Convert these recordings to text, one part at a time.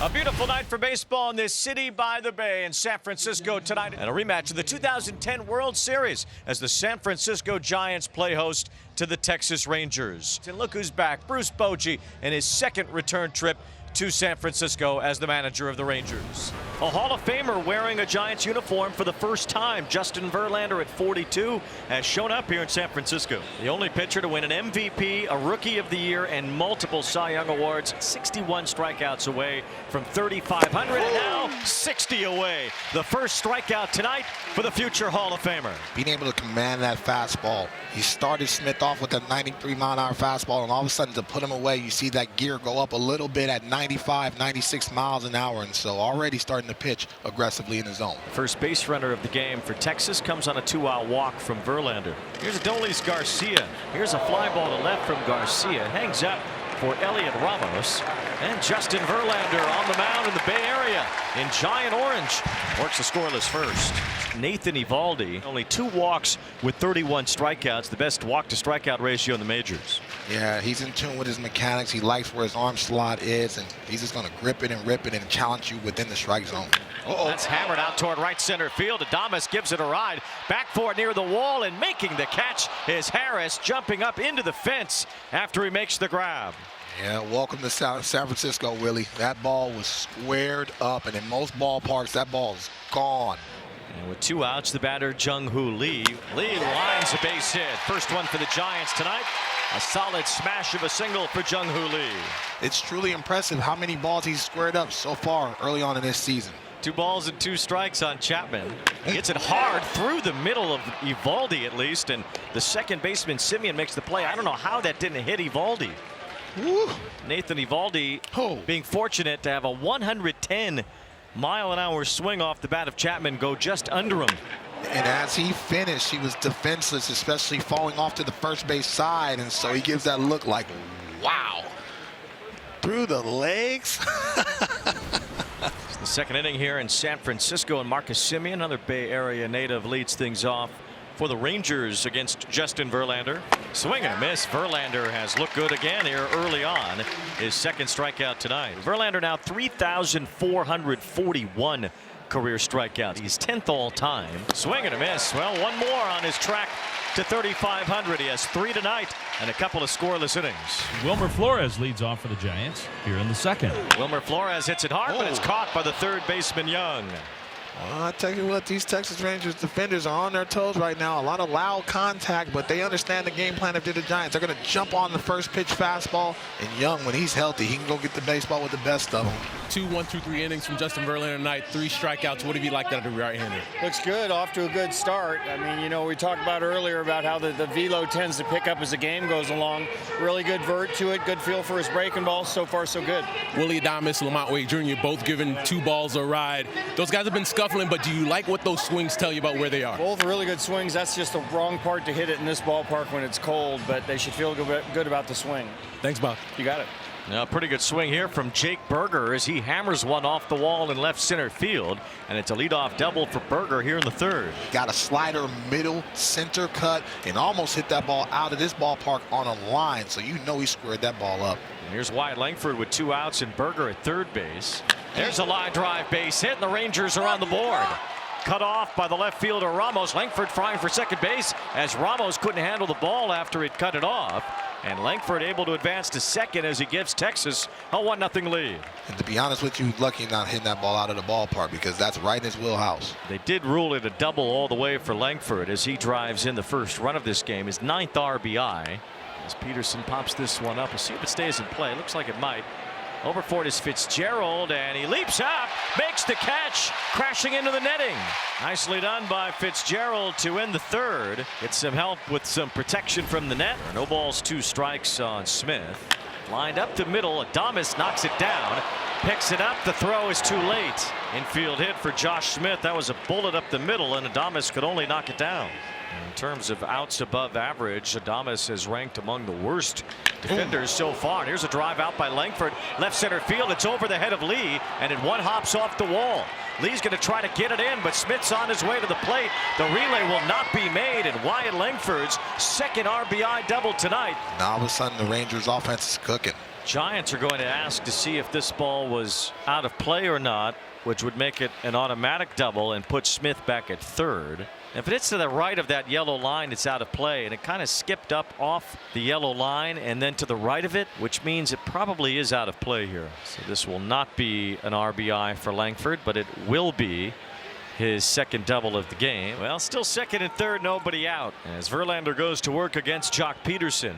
A beautiful night for baseball in this city by the bay in San Francisco tonight, and a rematch of the 2010 World Series as the San Francisco Giants play host to the Texas Rangers. And look who's back, Bruce Bochy, in his second return trip to San Francisco as the manager of the Rangers. A Hall of Famer wearing a Giants uniform for the first time. Justin Verlander at 42 has shown up here in San Francisco. The only pitcher to win an MVP, a Rookie of the Year, and multiple Cy Young Awards. 61 strikeouts away from 3,500, and now 60 away. The first strikeout tonight for the future Hall of Famer. Being able to command that fastball. He started Smith off with a 93-mile-an-hour fastball, and all of a sudden to put him away, you see that gear go up a little bit at 95, 96 miles an hour, and so already starting to pitch aggressively in the zone. First base runner of the game for Texas comes on a 2-out walk from Verlander. Here's Adolis Garcia. Here's a fly ball to left from Garcia. Hangs up for Elliot Ramos, and Justin Verlander on the mound in the Bay Area in giant orange works the scoreless first. Nathan Eovaldi, only 2 walks with 31 strikeouts, the best walk to strikeout ratio in the majors. Yeah, he's in tune with his mechanics. He likes where his arm slot is, and he's just going to grip it and rip it and challenge you within the strike zone. That's hammered out toward right center field. Adames gives it a ride back for it near the wall, and making the catch is Harris, jumping up into the fence after he makes the grab. Yeah, welcome to San Francisco, Willie. That ball was squared up, and in most ballparks, that ball is gone. And with 2 outs, the batter, Jung-Hoo Lee. Lee lines a base hit. First one for the Giants tonight. A solid smash of a single for Jung-Hoo Lee. It's truly impressive how many balls he's squared up so far early on in this season. 2 balls and 2 strikes on Chapman. He hits it hard through the middle of Eovaldi at least, and the second baseman, Simeon, makes the play. I don't know how that didn't hit Eovaldi. Woo. Nathan Eovaldi being fortunate to have a 110-mile-an-hour swing off the bat of Chapman go just under him. And as he finished, he was defenseless, especially falling off to the first base side, and so he gives that look like, wow, through the legs. It's the second inning here in San Francisco, and Marcus Simeon, another Bay Area native, leads things off for the Rangers against Justin Verlander. Swing and a miss. Verlander has looked good again here early on. His second strikeout tonight. Verlander now 3,441 career strikeouts. He's 10th all time. Swing and a miss. Well, one more on his track to 3,500. He has 3 tonight and a couple of scoreless innings. Wilmer Flores leads off for the Giants here in the second. Wilmer Flores hits it hard, but it's caught by the third baseman Young. Well, I tell you what, these Texas Rangers defenders are on their toes right now. A lot of loud contact, but they understand the game plan of the Giants. They're going to jump on the first pitch fastball, and Young, when he's healthy, he can go get the baseball with the best of them. 2 1-2-3 innings from Justin Verlander tonight, 3 strikeouts. What have you liked out of the right-hander? Looks good, off to a good start. I mean, you know, we talked about earlier about how the velo tends to pick up as the game goes along. Really good vert to it, good feel for his breaking ball. So far, so good. Willie Adames, Lamont Wade Jr. both giving 2 balls a ride. Those guys have been scuffling, but do you like what those swings tell you about where they are? Both really good swings. That's just the wrong part to hit it in this ballpark when it's cold, but they should feel good about the swing. Thanks, Bob. You got it. Now, pretty good swing here from Jake Berger as he hammers one off the wall in left center field, and it's a leadoff double for Berger here in the third. Got a slider middle center cut and almost hit that ball out of this ballpark on a line, so you know he squared that ball up. And here's Wyatt Langford with 2 outs and Berger at third base. There's a line drive base hit, and the Rangers are on the board. Cut off by the left fielder Ramos. Langford flying for second base as Ramos couldn't handle the ball after it cut it off. And Langford able to advance to second as he gives Texas a 1-0 lead. And to be honest with you, lucky not hitting that ball out of the ballpark because that's right in his wheelhouse. They did rule it a double all the way for Langford as he drives in the first run of this game, his 9th RBI. As Peterson pops this one up, we'll see if it stays in play. Looks like it might. Over for it is Fitzgerald, and he leaps up, makes the catch, crashing into the netting. Nicely done by Fitzgerald to end the third. Get some help with some protection from the net. No balls, 2 strikes on Smith. Lined up the middle, Adames knocks it down, picks it up, the throw is too late. Infield hit for Josh Smith. That was a bullet up the middle, and Adames could only knock it down. In terms of outs above average, Adames has ranked among the worst defenders so far. And here's a drive out by Langford, left center field. It's over the head of Lee, and it one hops off the wall. Lee's going to try to get it in, but Smith's on his way to the plate. The relay will not be made, and Wyatt Langford's second RBI double tonight. Now all of a sudden the Rangers offense is cooking. Giants are going to ask to see if this ball was out of play or not, which would make it an automatic double and put Smith back at third. If it hits to the right of that yellow line, it's out of play, and it kind of skipped up off the yellow line and then to the right of it, which means it probably is out of play here. So this will not be an RBI for Langford, but it will be his second double of the game. Well, still second and third, nobody out as Verlander goes to work against Jock Peterson.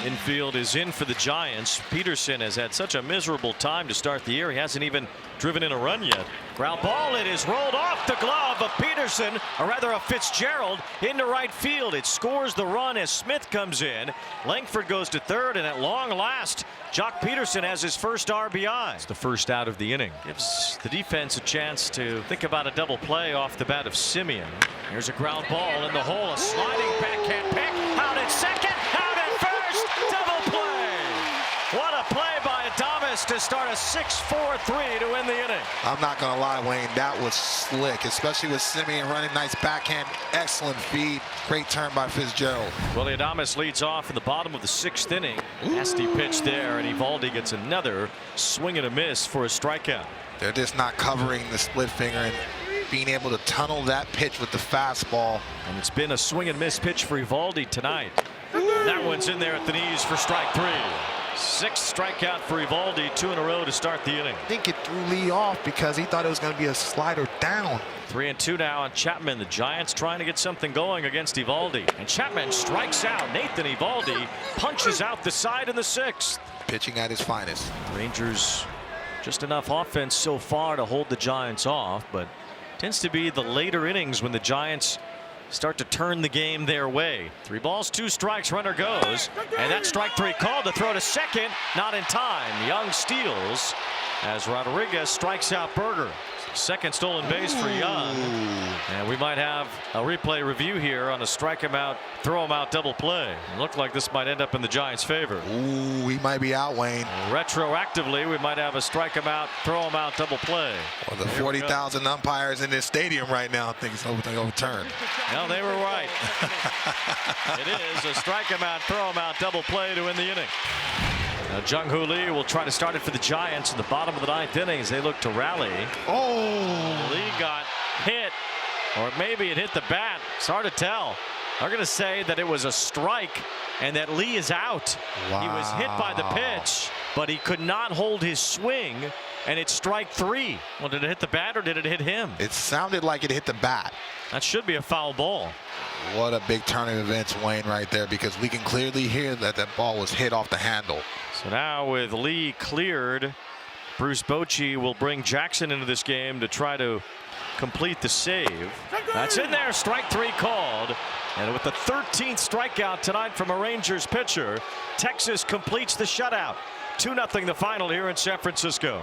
Infield is in for the Giants. Peterson has had such a miserable time to start the year. He hasn't even driven in a run yet. Ground ball. It is rolled off the glove of Peterson, or rather of Fitzgerald, into right field. It scores the run as Smith comes in. Langford goes to third, and at long last, Jock Peterson has his first RBI. It's the first out of the inning. Gives the defense a chance to think about a double play off the bat of Simeon. Here's a ground ball in the hole. A sliding backhand pick. Out at second. Out at first. Double play. What a play by Adames to start a 6-4-3 to win the inning. I'm not going to lie, Wayne, that was slick, especially with Simeon running. Nice backhand, excellent feed, great turn by Fitzgerald. Willie Adames leads off in the bottom of the 6th inning. Nasty pitch there, and Eovaldi gets another swing and a miss for a strikeout. They're just not covering the split finger and being able to tunnel that pitch with the fastball. And it's been a swing and miss pitch for Eovaldi tonight. That one's in there at the knees for strike 3. 6th strikeout for Eovaldi, 2 in a row to start the inning. I think it threw Lee off because he thought it was going to be a slider down. 3-2 now on Chapman. The Giants trying to get something going against Eovaldi. And Chapman strikes out. Nathan Eovaldi punches out the side in the 6th. Pitching at his finest. Rangers just enough offense so far to hold the Giants off, but tends to be the later innings when the Giants start to turn the game their way. 3 balls, 2 strikes, runner goes, and that strike 3 called to throw to second, not in time. Young steals as Rodriguez strikes out Berger. Second stolen base for Young, and we might have a replay review here on a strike him out, throw him out double play. It looked like this might end up in the Giants' favor. Ooh, he might be out, Wayne. Retroactively, we might have a strike him out, throw him out double play. Well, the 40,000 umpires in this stadium right now think it's overturned. No, they were right. It is a strike him out, throw him out double play to win the inning. Now Jung-Hoo Lee will try to start it for the Giants in the bottom of the 9th inning as they look to rally. Oh! Lee got hit, or maybe it hit the bat. It's hard to tell. They're going to say that it was a strike and that Lee is out. Wow. He was hit by the pitch, but he could not hold his swing, and it's strike 3. Well, did it hit the bat or did it hit him? It sounded like it hit the bat. That should be a foul ball. What a big turn of events, Wayne, right there, because we can clearly hear that that ball was hit off the handle. So now with Lee cleared, Bruce Bochy will bring Jackson into this game to try to complete the save. That's in there, strike 3 called. And with the 13th strikeout tonight from a Rangers pitcher, Texas completes the shutout. 2-0 the final here in San Francisco.